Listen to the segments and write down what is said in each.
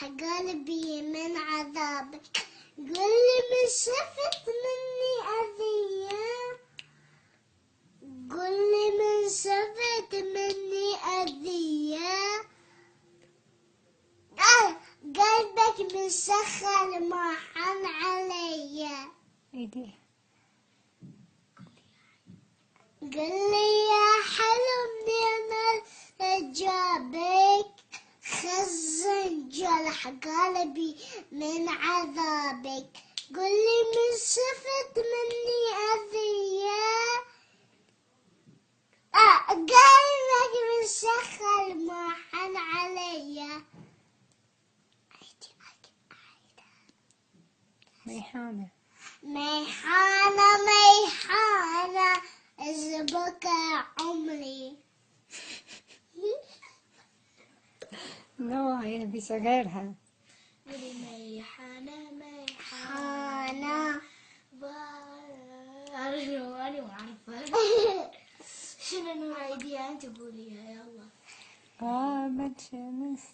جرح قلبي من عذابك، قولي من شفت مني أذية، قولي من شفت مني أذية، قلبك مسخر ما حن عليا، ايدي قولي يا حلو منين جابك، خزن جرح قلبي من عذابك، قولي من شفت مني أذية، قلبك مسخر ما حن عليا. ريحانة ميحانة ميحانة ازبك عمري. لا هي بصغيرها. ميحانة ميحانة أنا ما أعرفها. شنو نوع دي أنت قوليها يلا. غابت شمس.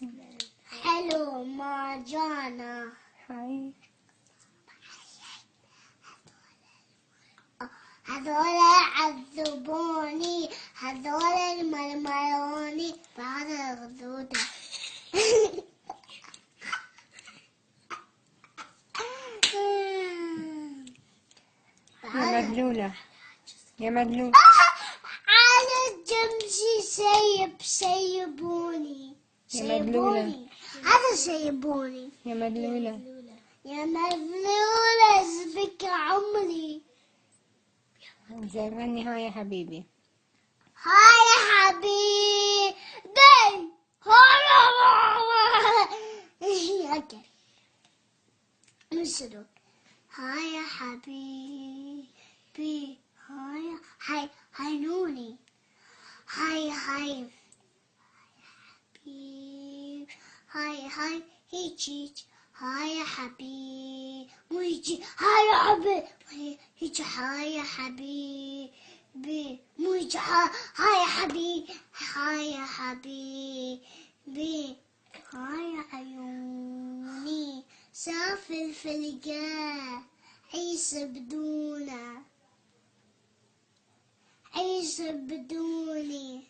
حلو ما جانا. حي هذول عذبوني، هذول المرمروني بعد الغدودة. يا مدلولة يا مدلولة. على الجمشي سيبوني يا مدلولة هذا سيبوني يا مدلولة. يا مدلولة زبك عمري. زي غني هاي يا حبيبي. هاي يا حبيبي هاي مصدق. هاي يا حبيبي هاي نوني هاي حبيبي هاي هيجي هاي يا حبيبي ويجي هاي يا حبيبي هيجي هاي يا حبيبي ويجي هاي يا حبيبي هاي يا حبيبي هاي عيوني سافر في الجاه عيش بدونه عيش بدوني.